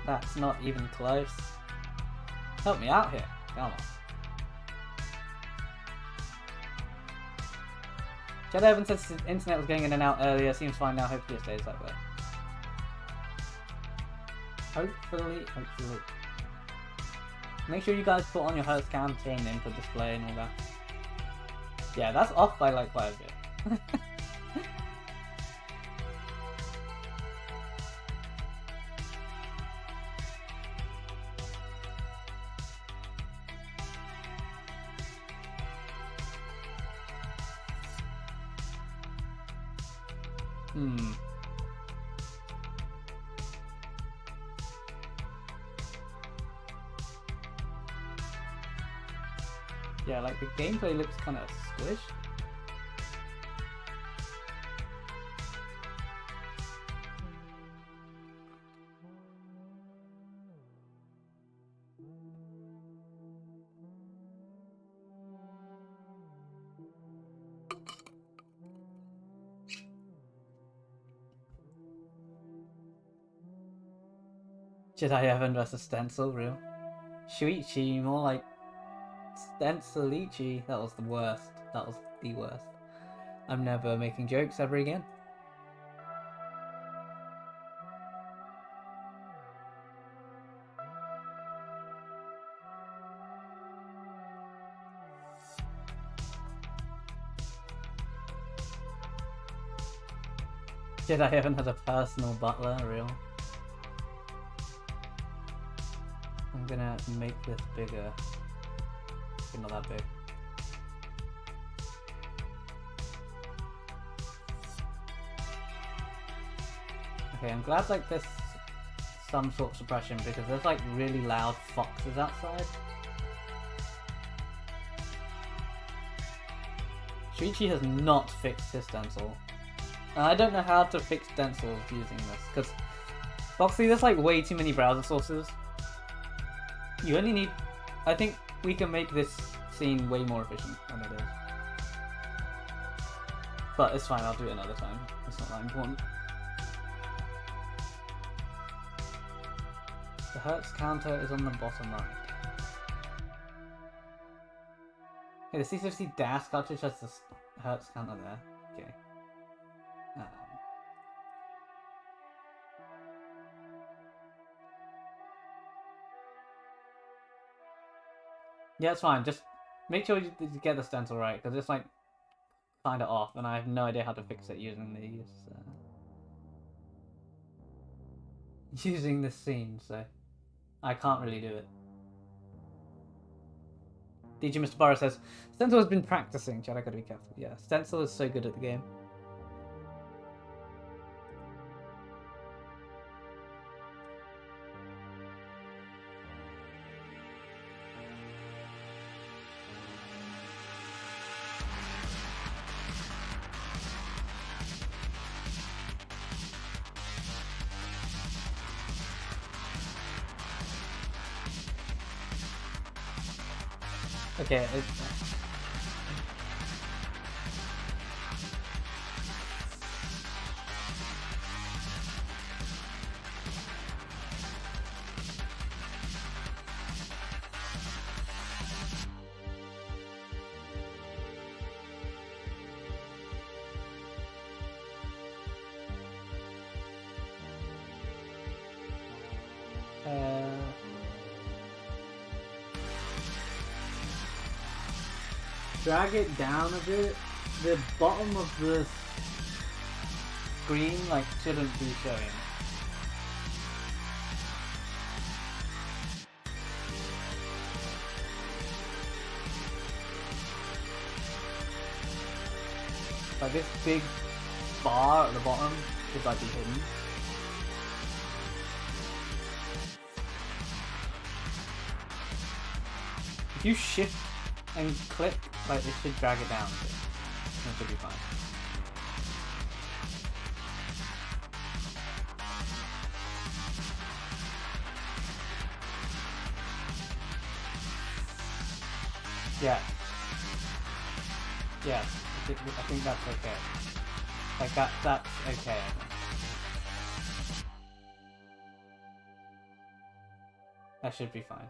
That's not even close. Help me out here. Come on. Jedi Evan says his internet was going in and out earlier. Seems fine now. Hopefully it stays that way. Hopefully. Make sure you guys put on your hertz counter and the input display and all that. Yeah, that's off by like quite a bit. Yeah, like the gameplay looks kind of squished. Jedi Evan versus Stencil, real. Shuichi, more like Stencilichi. That was the worst. That was the worst. I'm never making jokes ever again. Jedi Evan has a personal butler, real. I'm gonna make this bigger. Not that big. Okay, I'm glad like there's some sort of suppression because there's like really loud foxes outside. Shuichi has not fixed his stencil. And I don't know how to fix stencils using this because Foxy, there's like way too many browser sources. You only need, I think we can make this scene way more efficient than it is. But it's fine, I'll do it another time. It's not that important. The hertz counter is on the bottom right. Okay, the C50 DAS cartridge has the hertz counter there. Okay. Yeah, it's fine. Just make sure you get the stencil right, because it's like kind of off, and I have no idea how to fix it using these, using this scene. So I can't really do it. DJ Mr. Barrow says Stencil has been practicing. Chad, I gotta be careful. Yeah, Stencil is so good at the game. Okay, drag it down a bit. The bottom of the screen like shouldn't be showing. Like this big bar at the bottom should like be hidden. If you shift and click, like it should drag it down. It should be fine. Yeah. Yes, I think that's okay. Like that's okay. That should be fine.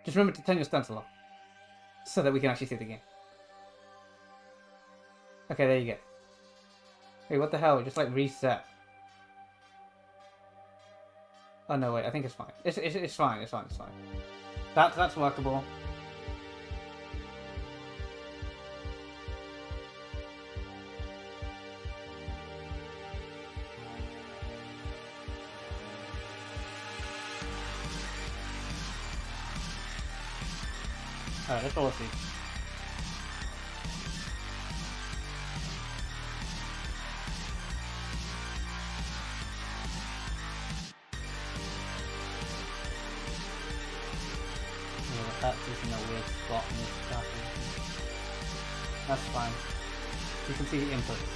Just remember to turn your stencil off, so that we can actually see the game. Okay, there you go. Wait, what the hell? It just like reset. Oh no, wait, I think it's fine. It's fine, it's fine, it's fine. That's workable. Alright, let's roll a seed. That is in a weird spot in this stuff. That's fine. You can see the inputs.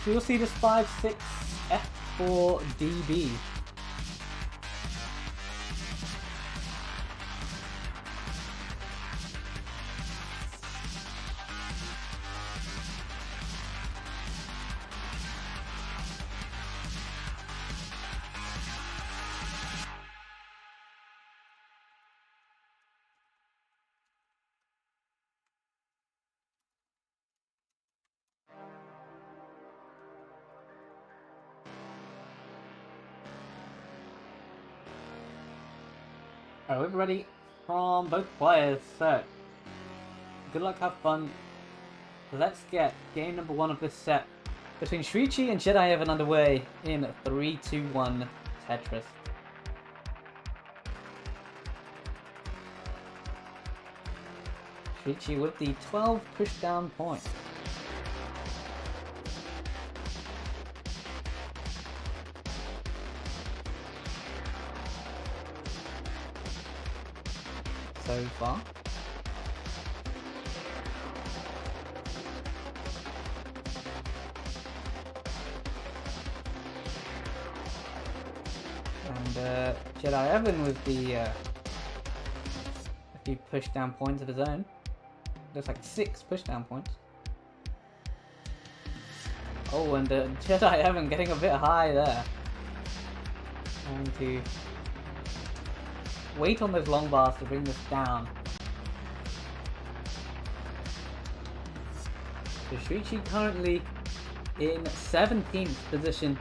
So you'll see this 5-6 F4 DB. Alright, we're ready from both players, so good luck, have fun. Let's get game number 1 of this set between Shuichi and Jedi Evan underway in 3-2-1 Tetris. Shuichi with the 12 pushdown points. So far. And Jedi Evan with the a few pushdown points of his own. There's like 6 pushdown points. Oh, and Jedi Evan getting a bit high there. Trying to wait on those long bars to bring this down. So Shuichi currently in 17th position,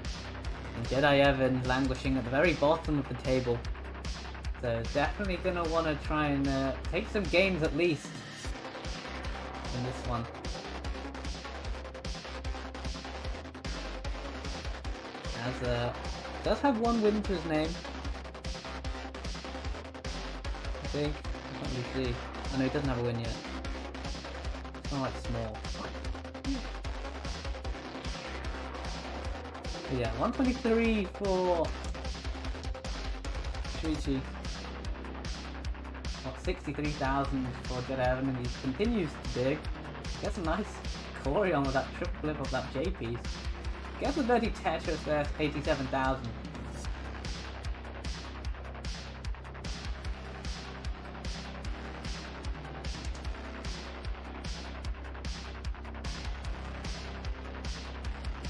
and Jedi Evan languishing at the very bottom of the table. So definitely gonna want to try and take some games at least in this one. As does have one win to his name. I think. I can't really see. Oh no, he doesn't have a win yet. It's not like small. But yeah, 123 for Shuichi. Got 63,000 for Jedi Evan, and he continues to dig. Gets a nice Corion with that triple flip of that J piece. Gets a dirty Tetris there, 87,000.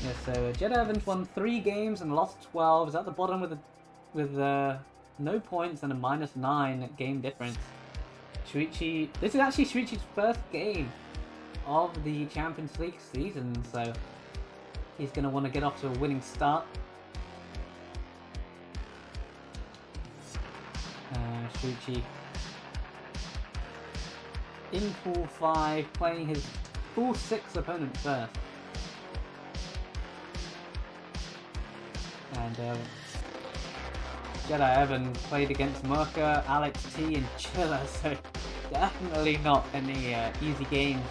Yeah, so Jedi Evans won 3 games and lost 12. Is at the bottom with no points and a -9 game difference. Shuichi, this is actually Shuichi's first game of the Champions League season, so he's going to want to get off to a winning start. Shuichi in pool 5, playing his pool 6 opponent first. And Jedi Evan played against Merca, Alex T, and Chiller, so definitely not any easy games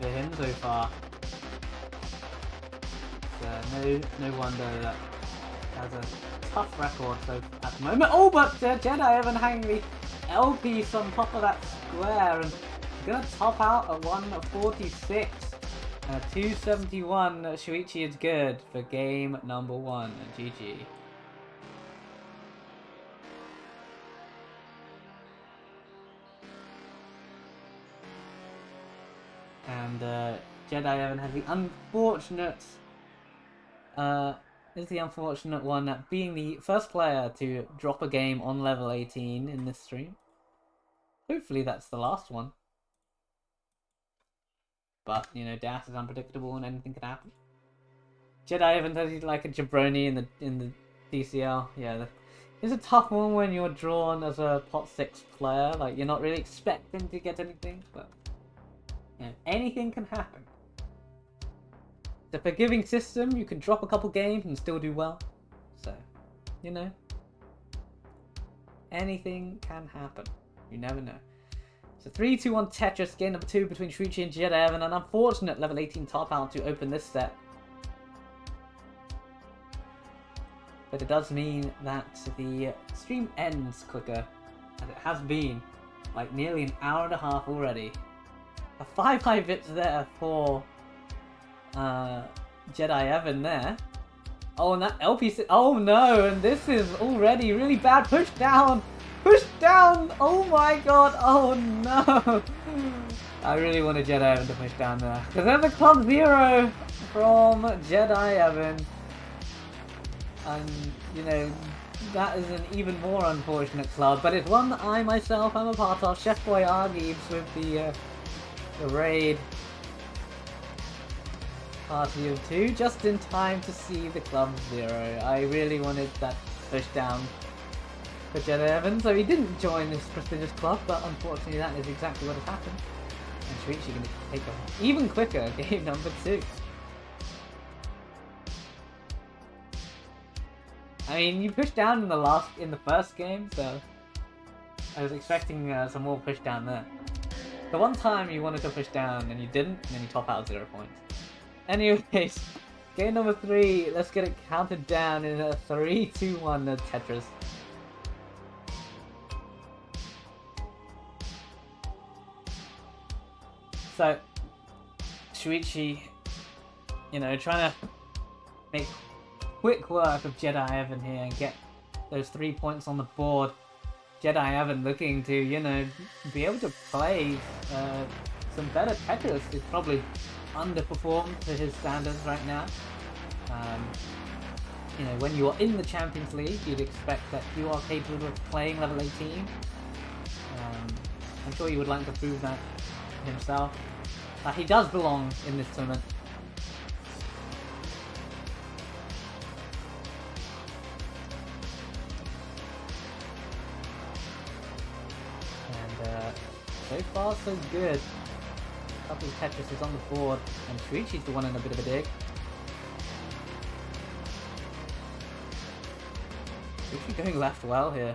for him so far. So no wonder that he has a tough record so at the moment. Oh, but Jedi Evan hanging the L piece on top of that square and gonna top out at 146. At 271, Shuichi is good for game number 1. GG. And Jedi Evan has the unfortunate one at being the first player to drop a game on level 18 in this stream. Hopefully that's the last one. But, you know, DAS is unpredictable and anything can happen. Jedi Evan says he's like a jabroni in the DCL. Yeah, it's a tough one when you're drawn as a pot 6 player. Like, you're not really expecting to get anything, but you know, anything can happen. It's a forgiving system. You can drop a couple games and still do well. So, you know, anything can happen. You never know. So 3-2-1 Tetris, game number 2 between Shuichi and Jedi Evan. An unfortunate level 18 top out to open this set. But it does mean that the stream ends quicker, as it has been like nearly an hour and a half already. A 5 high bits there for Jedi Evan there. Oh, and that LP... Oh no, and this is already really bad. Push down! Push down! Oh my god, oh no! I really wanted Jedi Evan to push down there. Because there's a club 0 from Jedi Evan. And, you know, that is an even more unfortunate club. But it's one that I myself am a part of. Chef Boy Argives with the raid party of 2, just in time to see the club 0. I really wanted that push down for Jedi Evan, so he didn't join this prestigious club, but unfortunately that is exactly what has happened. And Shuichi going to take an even quicker game number 2. I mean, you pushed down in the first game, so I was expecting some more push down there. The one time you wanted to push down and you didn't, and then you top out 0 points. Anyways, game number 3, let's get it counted down in a 3-2-1 Tetris. So, Shuichi, you know, trying to make quick work of Jedi Evan here and get those 3 points on the board. Jedi Evan looking to, you know, be able to play some better Tetris. He's probably underperformed to his standards right now. You know, when you are in the Champions League, you'd expect that you are capable of playing level 18. I'm sure you would like to prove that himself. He does belong in this tournament. So far, so good. A couple of Tetris is on the board, and Shuichi's the one in a bit of a dig. Shuichi going left well here.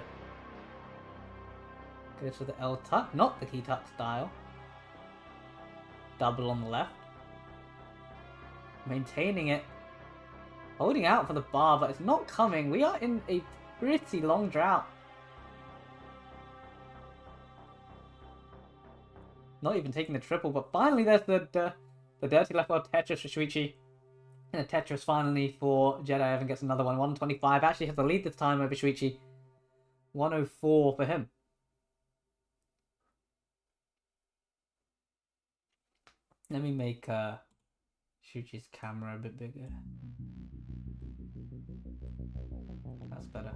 Goes for the L tuck, not the key tuck style. Double on the left. Maintaining it. Holding out for the bar, but it's not coming. We are in a pretty long drought. Not even taking the triple, but finally there's the dirty left world Tetris for Shuichi. And a Tetris finally for Jedi Evan gets another one. 125. Actually has the lead this time over Shuichi. 104 for him. Let me make Shuichi's camera a bit bigger. That's better.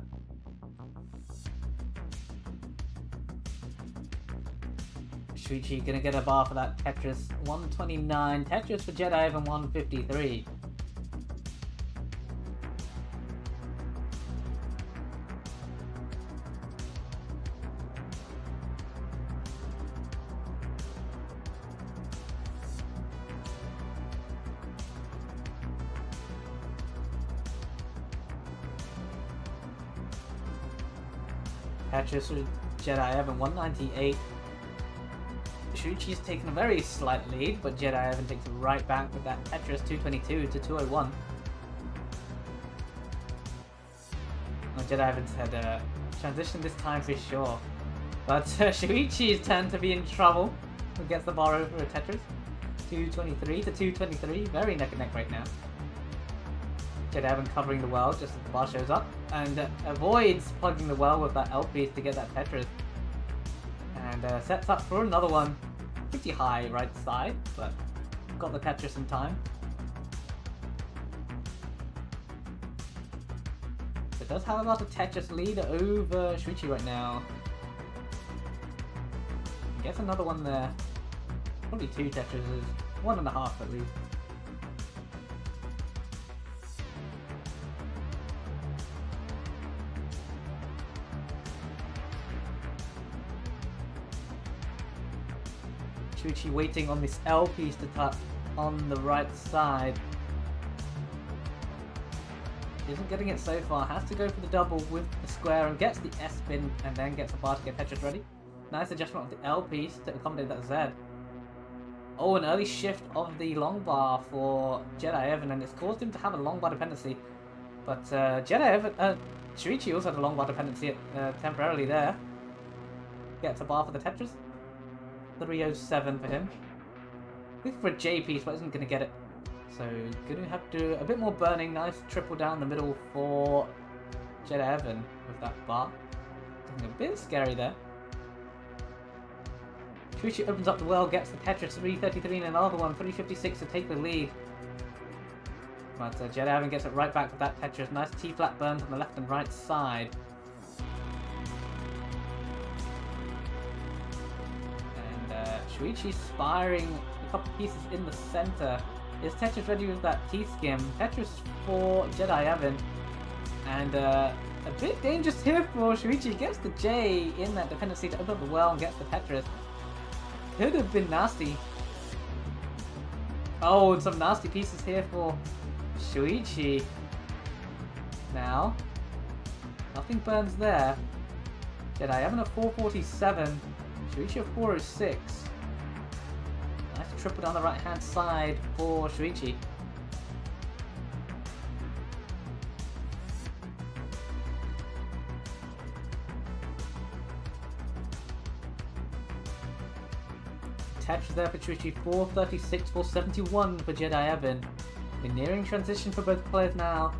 Shuichi gonna get a bar for that Tetris. 129. Tetris for Jedi Evan 153. Tetris for Jedi Evan 198. Shuichi's taken a very slight lead, but Jedi Evan takes it right back with that Tetris 222 to 201. Well, Jedi Evan's had transition this time for sure. But Shuichi's turn to be in trouble. Who gets the bar over a Tetris. 223 to 223. Very neck and neck right now. Jedi Evan covering the well just as the bar shows up. And avoids plugging the well with that L piece to get that Tetris. And sets up for another one. Pretty high right side, but got the Tetris in time. It does have about a Tetris lead over Shuichi right now. Gets another one there. Probably 2 Tetrises. 1.5 at least. Shuichi waiting on this L piece to tap on the right side. Isn't getting it so far. Has to go for the double with the square and gets the S spin and then gets a bar to get Tetris ready. Nice adjustment of the L piece to accommodate that Z. Oh, an early shift of the long bar for Jedi Evan, and it's caused him to have a long bar dependency. But Shuichi also had a long bar dependency temporarily there. Gets a bar for the Tetris. 307 for him. Looking for a J piece, but isn't going to get it. So, going to have to do a bit more burning. Nice triple down the middle for Jedi Evan with that bar. Looking a bit scary there. Shuichi opens up the well, gets the Tetris, 333 and another one, 356 to take the lead. But Jedi Evan gets it right back with that Tetris. Nice T-flat burns on the left and right side. And Shuichi spiring a couple pieces in the center. Is Tetris ready with that T-skim? Tetris for Jedi Evan. And a bit dangerous here for Shuichi. Gets the J in that dependency to open up the well and gets the Tetris. Could have been nasty. Oh, and some nasty pieces here for Shuichi. Now, nothing burns there. Jedi Evan a 447. Shuichi a 406. Nice triple down the right hand side for Shuichi. Tetris there for Shuichi, 436, 471 for Jedi Evan. We're nearing transition for both players now.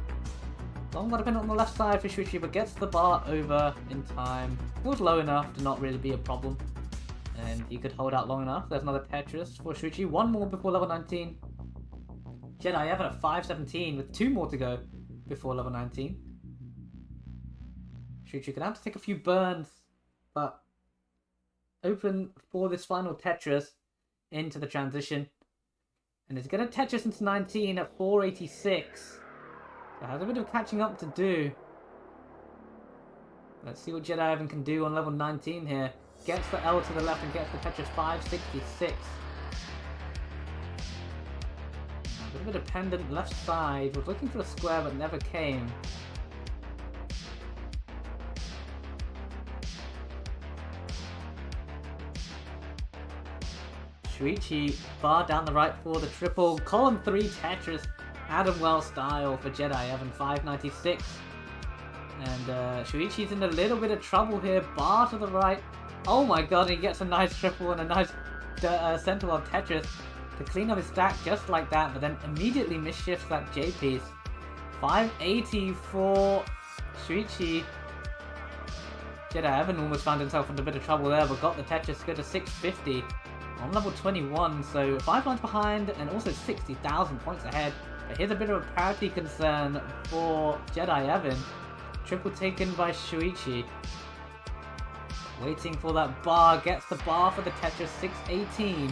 Long bar dependent on the left side for Shuichi, but gets the bar over in time. It was low enough to not really be a problem. And he could hold out long enough. There's another Tetris for Shuichi. One more before level 19. Jedi Evan at 517 with 2 more to go before level 19. Shuichi could have to take a few burns, but open for this final Tetris into the transition. And it's going to Tetris into 19 at 486. So it has a bit of catching up to do. Let's see what Jedi Evan can do on level 19 here. Gets the L to the left and gets the Tetris 566. A little bit of pendant left side. Was looking for a square but never came. Shuichi bar down the right for the triple. Column 3 Tetris. Adam Wells style for Jedi Evan 596. And Shuichi's in a little bit of trouble here. Bar to the right. Oh my god, he gets a nice triple and a nice center of Tetris to clean up his stack just like that, but then immediately misshifts that J piece. 580 for Shuichi. Jedi Evan almost found himself in a bit of trouble there, but got the Tetris to go to 650 on level 21, so 5 lines behind and also 60,000 points ahead. But here's a bit of a parity concern for Jedi Evan. Triple taken by Shuichi. Waiting for that bar, gets the bar for the Tetris, 618.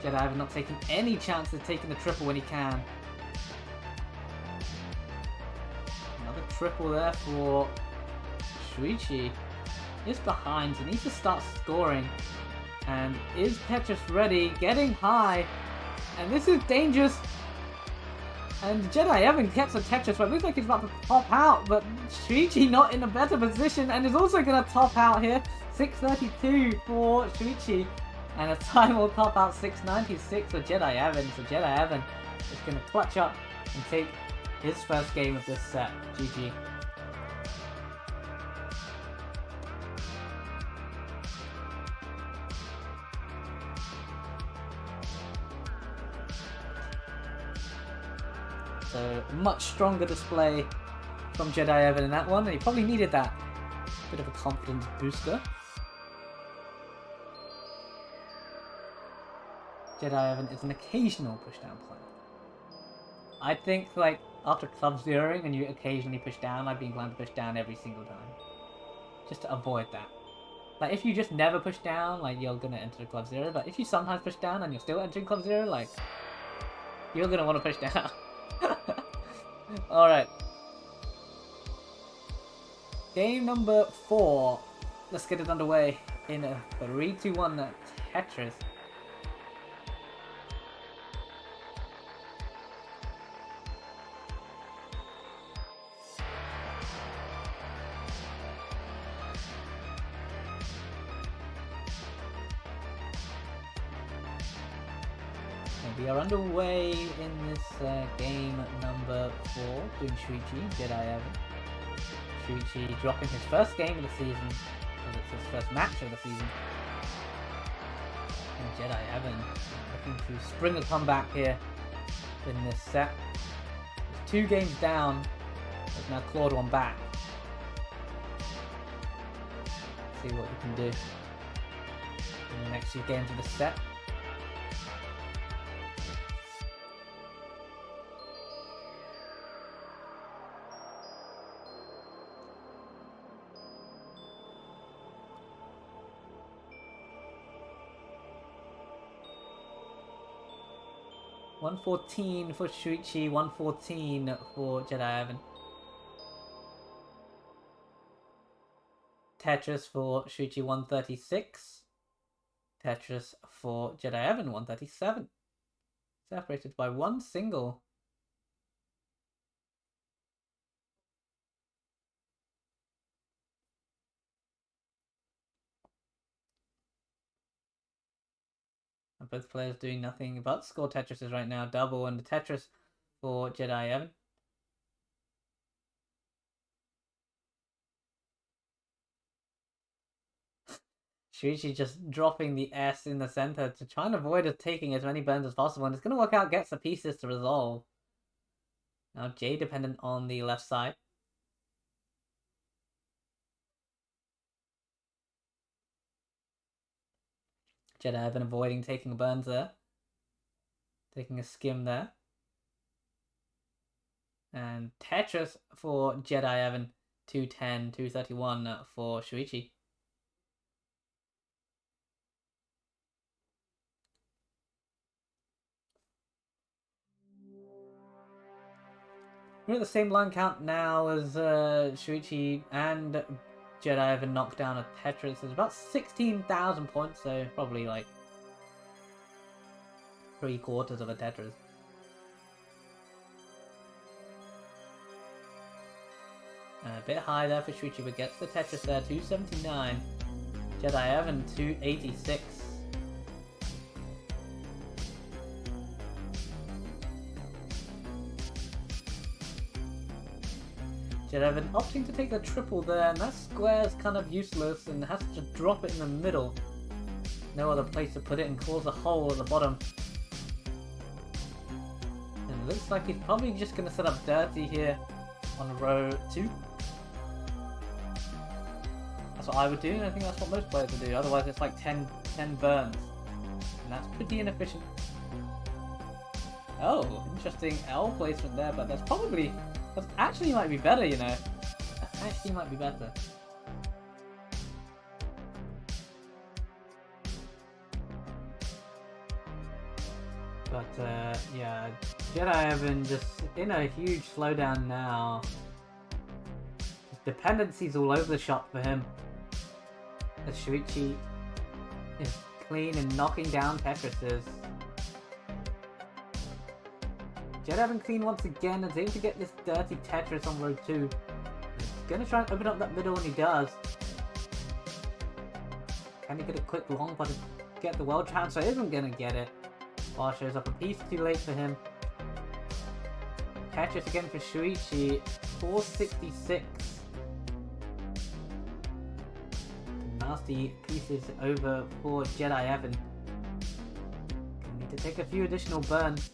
Jedi Evan not taking any chances of taking the triple when he can. Another triple there for Shuichi. Is behind, so needs to start scoring. And is Tetris ready? Getting high. And this is dangerous. And Jedi Evan gets a Tetris, but it looks like he's about to top out. But Shuichi not in a better position and is also going to top out here. 632 for Shuichi. And a time will top out 696 for Jedi Evan. So Jedi Evan is going to clutch up and take his first game of this set. GG. So much stronger display from Jedi Evan in that one, and he probably needed that bit of a confidence booster. Jedi Evan is an occasional pushdown player. I think, like, after Club Zeroing and you occasionally push down, I'd be inclined to push down every single time. Just to avoid that. Like, if you just never push down, like, you're gonna enter Club Zero, but if you sometimes push down and you're still entering Club Zero, like, you're gonna want to push down. Alright. Game number 4. Let's get it underway in a 3-2-1 Tetris. We are underway in this game number 4, doing Shuichi, Jedi Evan. Shuichi dropping his first game of the season, because it's his first match of the season. And Jedi Evan looking to spring a comeback here in this set. He's 2 games down, has now clawed one back. See what he can do in the next few games of this set. $114 for Shuichi, $114 for Jedi Evan. Tetris for Shuichi, 136. Tetris for Jedi Evan, 137. Separated by 1 single. And both players doing nothing but score Tetrises right now. Double and the Tetris for Jedi Evan. Shuichi just dropping the S in the center to try and avoid taking as many burns as possible. And it's going to work out, gets the pieces to resolve. Now J dependent on the left side. Jedi Evan avoiding taking burns there. Taking a skim there. And Tetris for Jedi Evan. 210, 231 for Shuichi. We're at the same line count now as Shuichi and Jedi Evan knocked down a Tetris. It's about 16,000 points, so probably like 3/4 of a Tetris. A bit high there for Shuichi, but gets the Tetris there, 279. Jedi Evan, 286. Jedi Evan opting to take the triple there, and that square is kind of useless and has to drop it in the middle. No other place to put it and cause a hole at the bottom. And it looks like he's probably just going to set up dirty here on row 2. That's what I would do, and I think that's what most players would do. Otherwise it's like 10 burns. And that's pretty inefficient. Oh, interesting L placement there, but that's probably... That actually might be better, you know. That actually might be better. But, yeah, Jedi Evan just in a huge slowdown now. Dependencies all over the shop for him. As Shuichi is clean and knocking down Tetrises. Jedi Evan clean once again and is able to get this dirty Tetris on row 2. He's going to try and open up that middle, and he does. Can he get a quick long but get the world transfer? Isn't going to get it. Bar shows up a piece too late for him. Tetris again for Shuichi, 466. Nasty pieces over for Jedi Evan. Gonna need to take a few additional burns.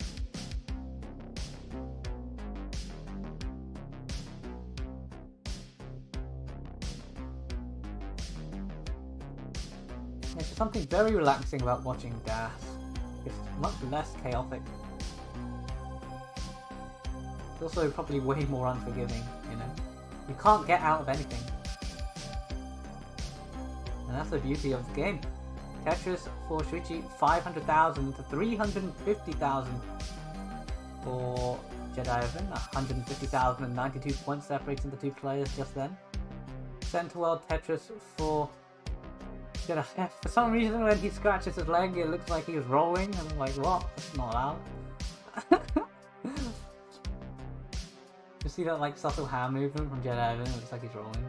There's something very relaxing about watching gas. It's much less chaotic. It's also probably way more unforgiving, you know? You can't get out of anything. And that's the beauty of the game. Tetris for Shuichi, 500,000 to 350,000 for Jedi Evan, 150,000 and 92 points separating the two players just then. Center World Tetris for Jedi. For some reason when he scratches his leg it looks like he's rolling, and I'm like, what? That's not allowed. You see that like subtle hand movement from Jedi Evan, it looks like he's rolling.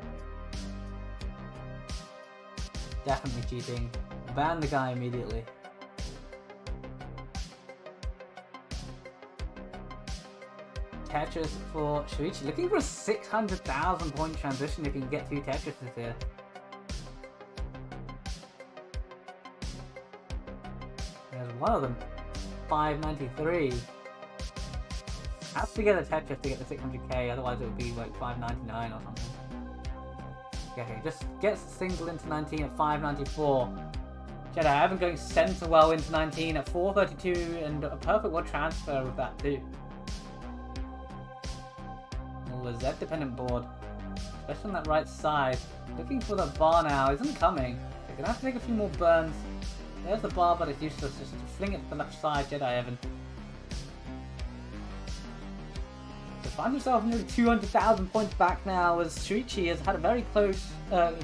Definitely cheating. Ban the guy immediately. Tetris for Shuichi, looking for a 600,000 point transition if you can get 2 Tetrises here. There's one of them, 593. Has to get a Tetris to get the 600k, otherwise it would be like 599 or something. Okay, just gets single into 19 at 594. Jedi Evan going center well into 19 at 432, and a perfect one transfer with that too. Oh, a Z dependent board, especially on that right side. Looking for the bar now, isn't coming. They're gonna have to make a few more burns. There's the bar, but it's useless. Just fling it to the left side, Jedi Evan. To find himself nearly 200,000 points back now, as Shuichi has had a very close,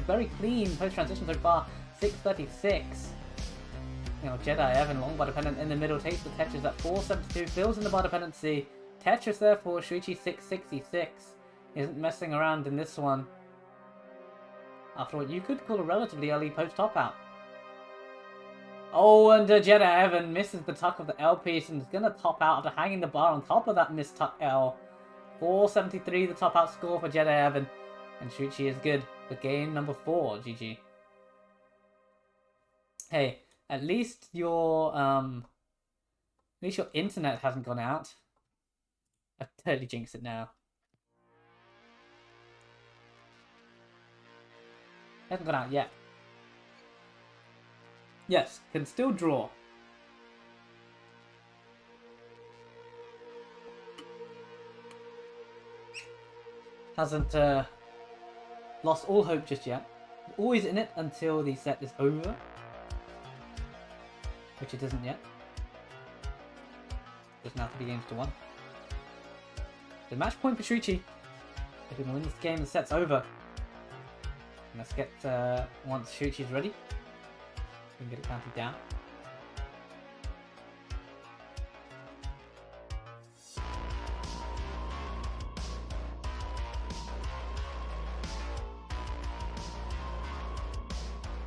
very clean post transition so far. 636. You know, Jedi Evan, long bar dependent in the middle, takes the Tetris at 472, fills in the bar dependency. Tetris therefore, Shuichi 666. He isn't messing around in this one. After what you could call a relatively early post top out. Oh, and Jedi Evan misses the tuck of the L piece and is going to top out after hanging the bar on top of that missed tuck L. 473 the top out score for Jedi Evan. And Shuichi is good for game number 4, GG. Hey, at least your internet hasn't gone out. I've totally jinxed it now. Hasn't gone out yet. Yes, can still draw. Hasn't lost all hope just yet. Always in it until the set is over. Which it isn't yet. Doesn't have to be games to 1. The match point for Shuichi. If we can win this game, the set's over. And let's get, once Shuichi's ready, we can get it counted down.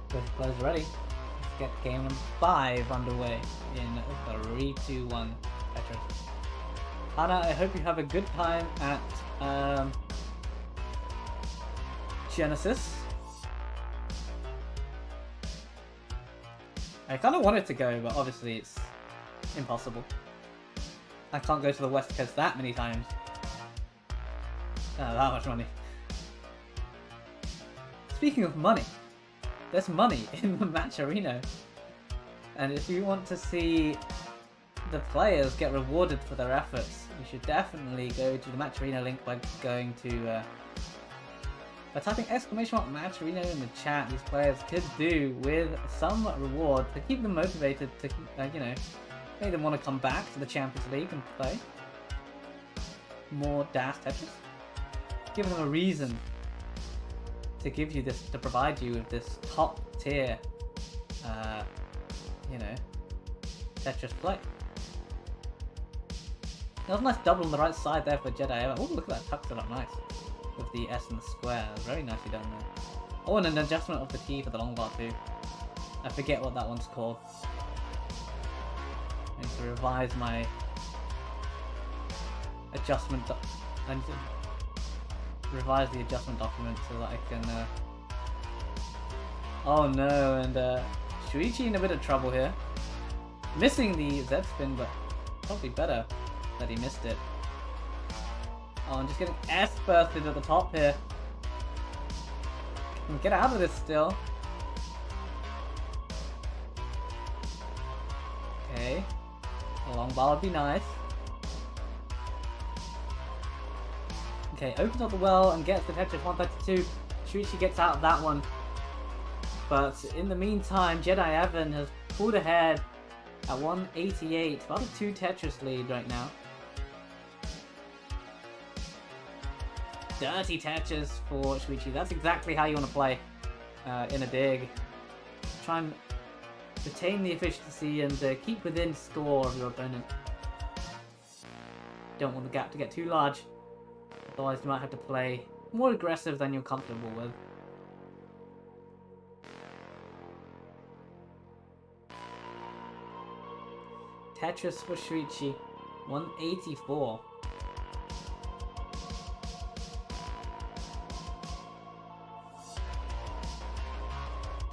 Both players ready. Let's get game number 5 underway in 3, 2, 1 Tetris. Hana, I hope you have a good time at Genesis. I kind of wanted to go, but obviously it's impossible. I can't go to the West Coast that many times. That much money. Speaking of money, there's money in the match arena. And if you want to see the players get rewarded for their efforts, you should definitely go to the match arena link by going to by typing !match arena in the chat. These players could do with some reward to keep them motivated to you know, make them want to come back to the Champions League and play more DAS Tetris. Give them a reason to give you this, to provide you with this top tier you know, Tetris play. That was a nice double on the right side there for Jedi. Oh, look at that tuck set up nice. With the S and the square. Very nicely done there. Oh, and an adjustment of the key for the long bar too. I forget what that one's called. I need to revise my adjustment. I need to revise the adjustment document so that I can. Oh no, and Shuichi in a bit of trouble here. Missing the Z spin, but probably better that he missed it. Oh, I'm just getting S-bursted at the top here. Can get out of this still. long bar would be nice. Okay, opens up the well and gets the Tetris 132. Shuichi gets out of that one. But in the meantime, Jedi Evan has pulled ahead at 188. About a 2 Tetris lead right now. Dirty Tetris for Shuichi. That's exactly how you want to play in a dig. Try and retain the efficiency and keep within score of your opponent. Don't want the gap to get too large. Otherwise you might have to play more aggressive than you're comfortable with. Tetris for Shuichi. 184.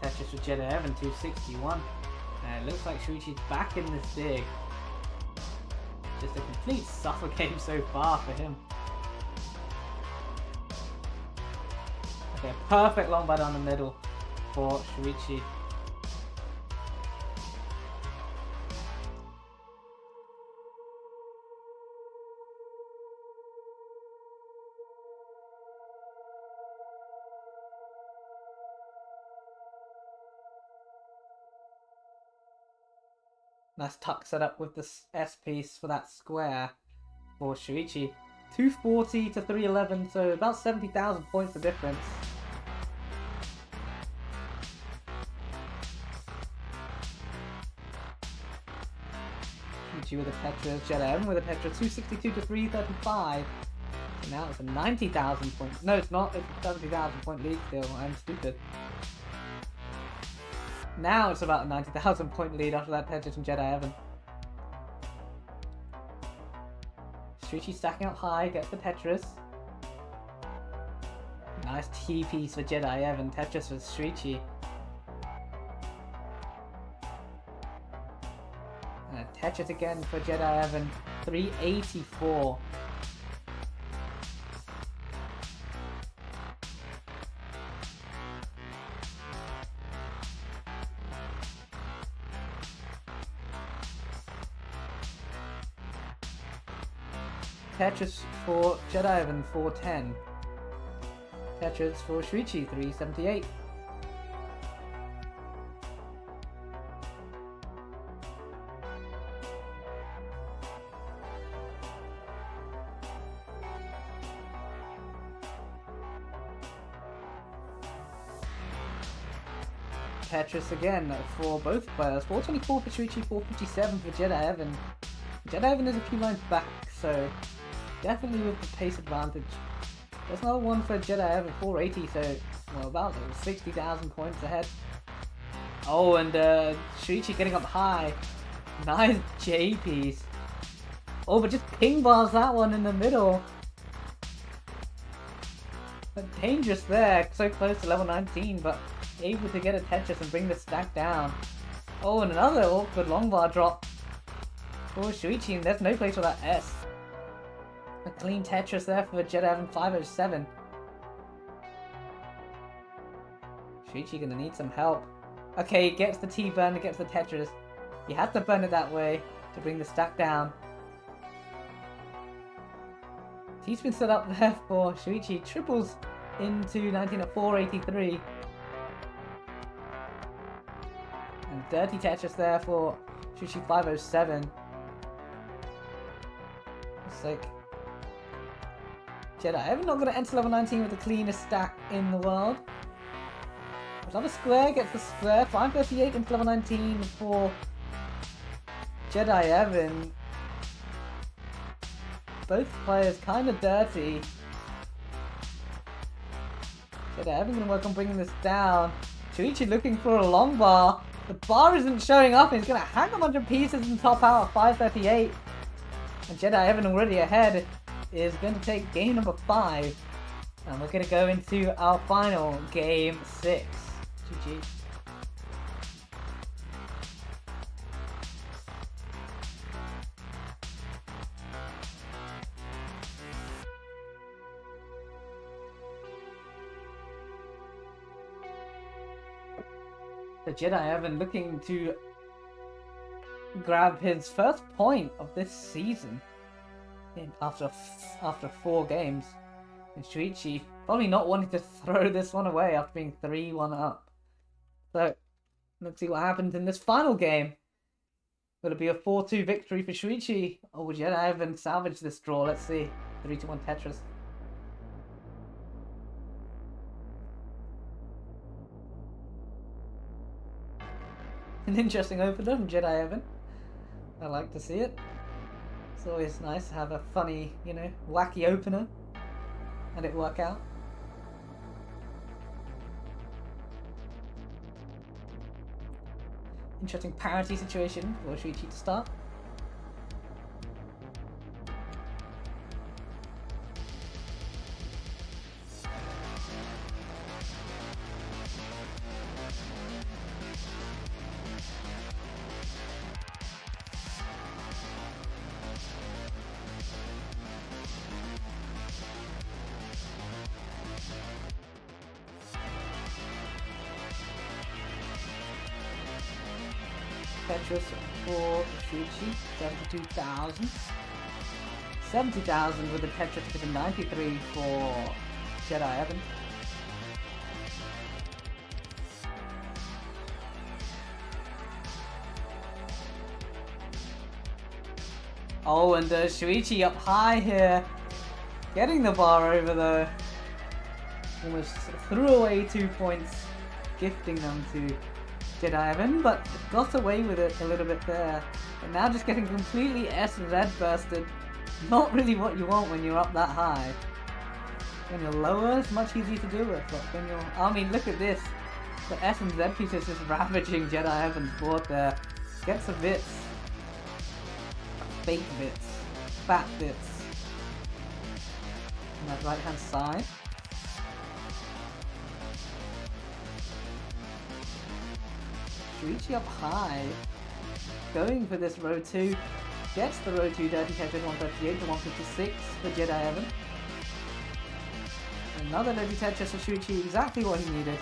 Tetris for Jedi Evan, 261. And it looks like Shuichi's back in this dig. Just a complete suffer game so far for him. Okay, a perfect long bar down the middle for Shuichi. Nice tuck set up with the S piece for that square for Shuichi. 240 to 311, so about 70,000 points of difference. Shuichi with a Tetris, Jedi Evan with a Tetris, 262 to 335. So now it's a 90,000 points. No, it's not. It's a 70,000 point lead still. I'm stupid. Now it's about a 90,000 point lead after that Tetris from Jedi Evan. Shuichi stacking up high, gets the Tetris. Nice T piece for Jedi Evan, Tetris for Shuichi. And a Tetris again for Jedi Evan, 384. Tetris for Jedi Evan, 410. Tetris for Shuichi, 378. Tetris again for both players, 424 for Shuichi, 457 for Jedi Evan. Jedi Evan is a few lines back, so definitely with the pace advantage. There's another one for Jedi Evan, 480, so well, about 60,000 points ahead. Oh, and Shuichi getting up high. Nice J piece. Oh, but just ping bars that one in the middle. But dangerous there, so close to level 19, but able to get a Tetris and bring the stack down. Oh, and another awkward long bar drop for Shuichi, and there's no place for that S. A clean Tetris there for Jedi Evan, 507. Shuichi gonna need some help. Okay, gets the T burn, gets the Tetris. You have to burn it that way to bring the stack down. T-spin set up there for Shuichi. Triples into 19 at 483. And dirty Tetris there for Shuichi, 507. It's like Jedi Evan not going to enter level 19 with the cleanest stack in the world. Another square gets the square. 538 into level 19 for Jedi Evan. Both players kind of dirty. Jedi Evan going to work on bringing this down. Shuichi looking for a long bar. The bar isn't showing up. He's going to hang a bunch of pieces and top out at 538. And Jedi Evan already ahead is going to take game number 5. And we're going to go into our final game 6. GG. So Jedi Evan looking to grab his first point of this season after 4 games. And Shuichi probably not wanting to throw this one away after being 3-1 up. So, let's see what happens in this final game. Will it be a 4-2 victory for Shuichi, or will Jedi Evan salvage this draw? Let's see. 3-1 Tetris. An interesting opener from Jedi Evan. I like to see it. It's always nice to have a funny, wacky opener and it work out. Interesting parity situation for Shuichi to start. Tetris for Shuichi, 72,000. 70,000 with the Tetris ticket of 93 for Jedi Evan. Oh, and Shuichi up high here. Getting the bar over though. Almost threw away 2 points, gifting them to Jedi Evan, but got away with it a little bit there. But now just getting completely S and Z bursted. Not really what you want when you're up that high. When you're lower, it's much easier to deal with. But when you're... I mean, look at this. The S and Z pieces just ravaging Jedi Evan's board there. Get some bits. Fake bits. Fat bits. On that right hand side. Shuichi up high, going for this row 2, gets the row 2 Dirty Tetris 138 to 156 for Jedi Evan. Another Dirty Tetris for Shuichi, exactly what he needed.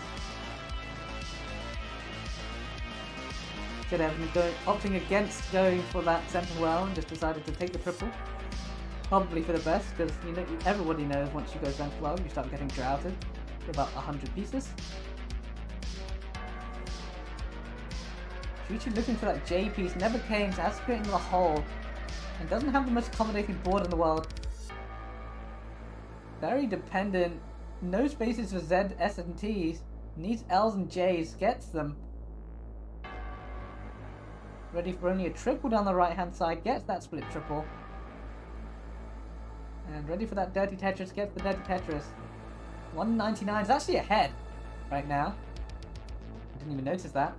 Jedi Evan opting against going for that center well and just decided to take the triple. Probably for the best, because everybody knows once you go center well, you start getting droughted for about 100 pieces. Shuichi looking for that J piece, never came, so has to put it in the hole, and doesn't have the most accommodating board in the world. Very dependent, no spaces for Z, S and T's, needs L's and J's, gets them. Ready for only a triple down the right hand side, gets that split triple. And ready for that Dirty Tetris, gets the Dirty Tetris. 199 is actually ahead right now. I didn't even notice that.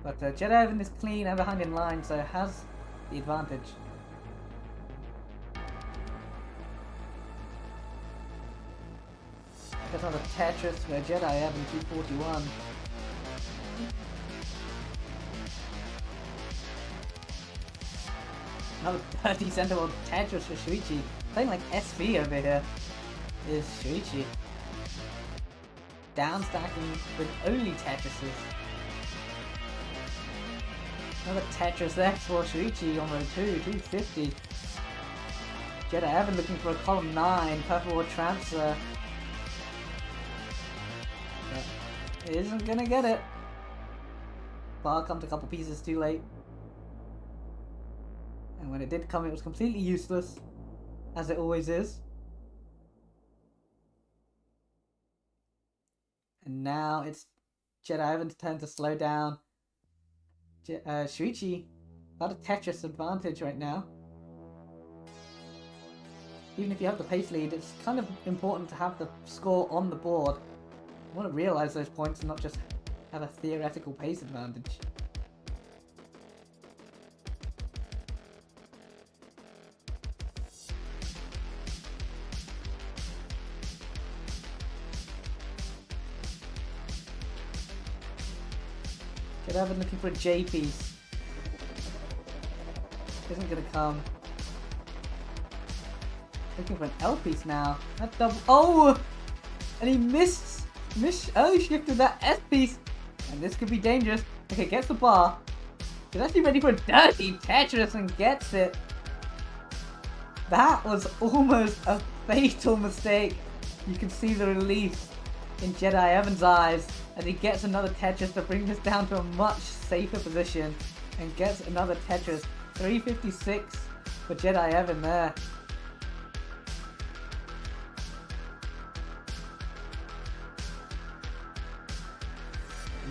But Jedi Evan is clean and behind in line, so has the advantage. There's another Tetris for Jedi Evan 241. Another dirty center world Tetris for Shuichi. Playing like SV over here is Shuichi. Down stacking with only Tetrises. Another Tetris there for Shuichi on row 2, 250. Jedi Evan looking for a column 9, purple or transfer. But isn't gonna get it. Bar comes a couple pieces too late. And when it did come, it was completely useless, as it always is. And now it's Jedi Evan's turn to slow down. Shuichi, about a Tetris advantage right now. Even if you have the pace lead, it's kind of important to have the score on the board. You want to realise those points and not just have a theoretical pace advantage. Jedi Evan looking for a J piece. Isn't gonna come. Looking for an L piece now. That double. Oh! And he missed. Shifted that S piece. And this could be dangerous. Okay, gets the bar. He's actually ready for a dirty Tetris and gets it. That was almost a fatal mistake. You can see the relief in Jedi Evan's eyes as he gets another Tetris to bring this down to a much safer position and gets another Tetris. 356 for Jedi Evan there.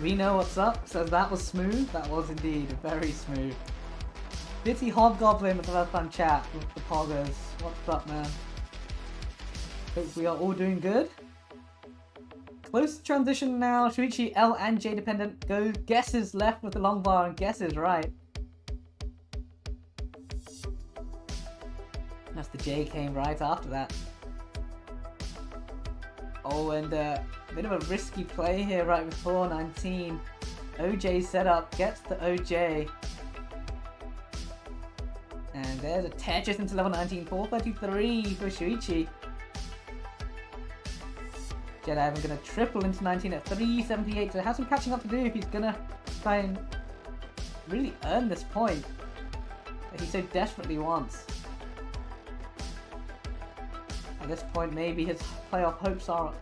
We know what's up, says that was smooth. That was indeed very smooth. Bitty Hobgoblin with the first time chat with the Poggers. What's up, man? Hope we are all doing good. Close transition now. Shuichi L and J dependent. Go guesses left with the long bar and guesses right. That's the J came right after that. Oh, and a bit of a risky play here right before 19. OJ setup, gets the OJ. And there's a Tetris into level 19, 433 for Shuichi. Jedi Evan gonna triple into 19 at 378, so has some catching up to do if he's gonna try and really earn this point that he so desperately wants. At this point, maybe his playoff hopes are,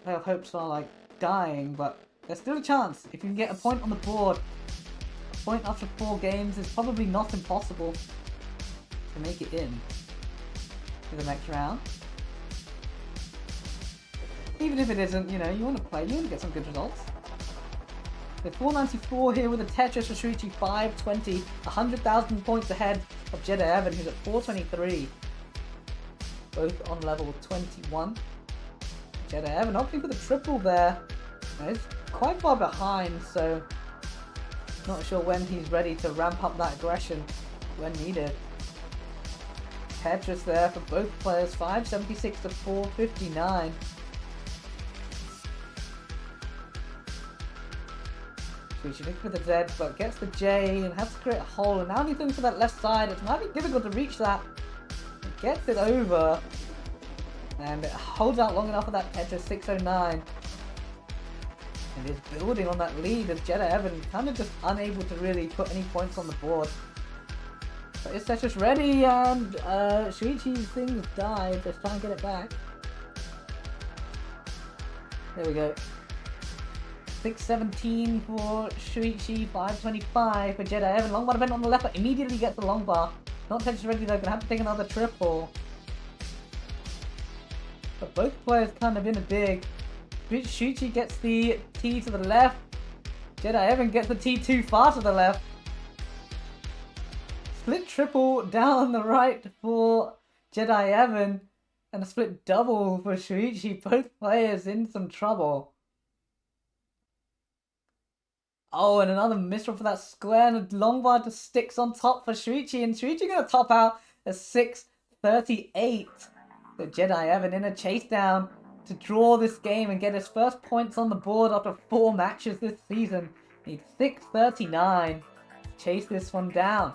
playoff hopes are like dying, but there's still a chance. If you can get a point on the board, a point after 4 games is probably not impossible to make it in to the next round. Even if it isn't, you want to play, you want to get some good results. So 494 here with a Tetris for Shuichi, 520, 100,000 points ahead of Jedi Evan, who's at 423. Both on level 21. Jedi Evan opting for the triple there. He's quite far behind, so not sure when he's ready to ramp up that aggression when needed. Tetris there for both players, 576 to 459. Shuichi looking for the Z, but gets the J and has to create a hole, and now he's looking for that left side. It might be difficult to reach that. Gets it over and it holds out long enough for that Tetris. 609 and is building on that lead as Jedi Evan kind of just unable to really put any points on the board. But is Tetris ready, and Shuichi's things died. Let's try and get it back. There we go. 617 for Shuichi, 525 for Jedi Evan. Long bar event on the left, but immediately gets the long bar. Not Tetris ready though, gonna have to take another triple. But both players kind of in a big. Shuichi gets the T to the left. Jedi Evan gets the T too far to the left. Split triple down the right for Jedi Evan. And a split double for Shuichi. Both players in some trouble. Oh, and another misroll for that square, and a long bar just sticks on top for Shuichi, and Shuichi gonna top out at 638. So Jedi Evan in a chase down to draw this game and get his first points on the board after 4 matches this season. Needs 639 to chase this one down.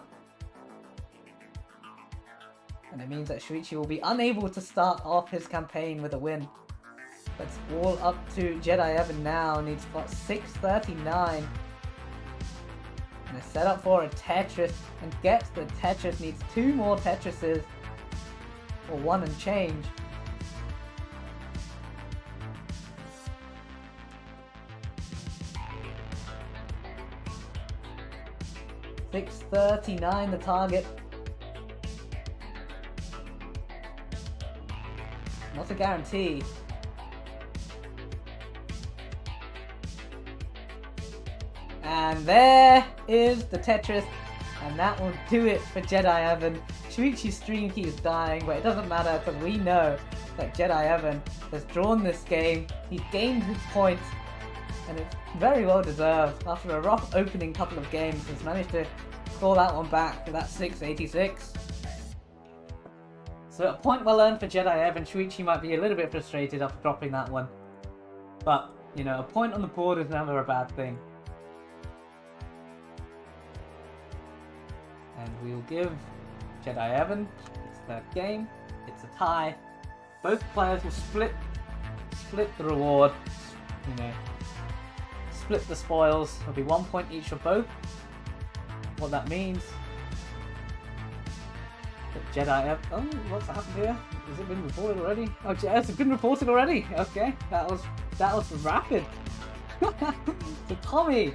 And it means that Shuichi will be unable to start off his campaign with a win. That's all up to Jedi Evan now. Needs 639. And a setup for a Tetris. And gets the Tetris. Needs 2 more Tetrises. Or 1 and change. $639 the target. Not a guarantee. And there is the Tetris, and that will do it for Jedi Evan. Shuichi's stream keeps dying, but it doesn't matter because we know that Jedi Evan has drawn this game. He's gained his points, and it's very well deserved. After a rough opening couple of games, he's managed to claw that one back to that 686. So a point well earned for Jedi Evan. Shuichi might be a little bit frustrated after dropping that one. But, you know, a point on the board is never a bad thing. And we'll give Jedi Evan his third game. It's a tie. Both players will split the reward. You know, split the spoils. It'll be 1 point each for both. What that means. The Jedi. Oh, what's happened here? Has it been reported already? Oh, it's been reported already. Okay, that was rapid. So Tommy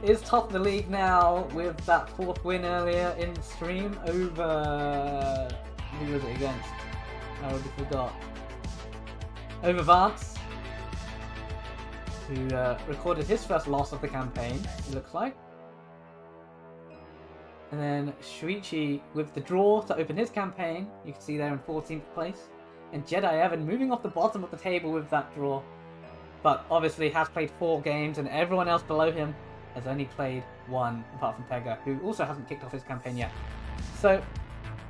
is top of the league now with that 4th win earlier in the stream over... Who was it against? I already forgot. Over Vance, who recorded his first loss of the campaign, it looks like. And then Shuichi with the draw to open his campaign, you can see there in 14th place. And Jedi Evan moving off the bottom of the table with that draw. But obviously has played 4 games, and everyone else below him has only played 1, apart from Pega, who also hasn't kicked off his campaign yet. So,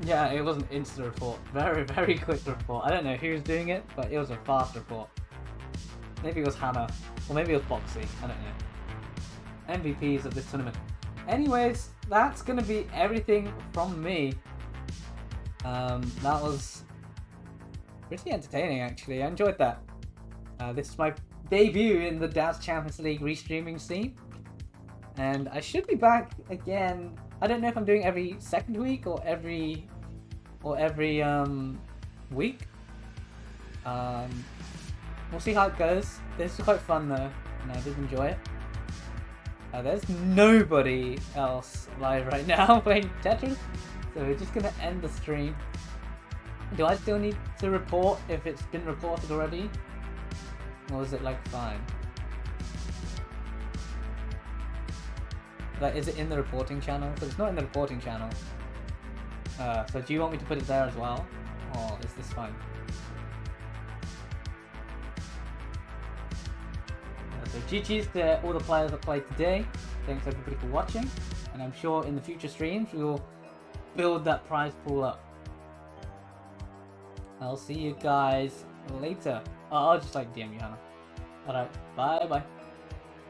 yeah, it was an instant report. Very, very quick report. I don't know who's doing it, but it was a fast report. Maybe it was Hannah, or maybe it was Boxy, I don't know. MVPs of this tournament. Anyways, that's going to be everything from me. That was pretty entertaining, actually. I enjoyed that. This is my debut in the Daz Champions League restreaming scene. And I should be back again. I don't know if I'm doing every second week or every week. We'll see how it goes. This is quite fun though, and I did enjoy it. There's nobody else live right now playing Tetris, so we're just gonna end the stream. Do I still need to report if it's been reported already? Or is it like fine? Like, is it in the reporting channel? Because it's not in the reporting channel. So do you want me to put it there as well? Or is this fine? So GG's to all the players that played today. Thanks everybody for watching. And I'm sure in the future streams we will build that prize pool up. I'll see you guys later. I'll just like DM you, Hannah. Alright, bye bye.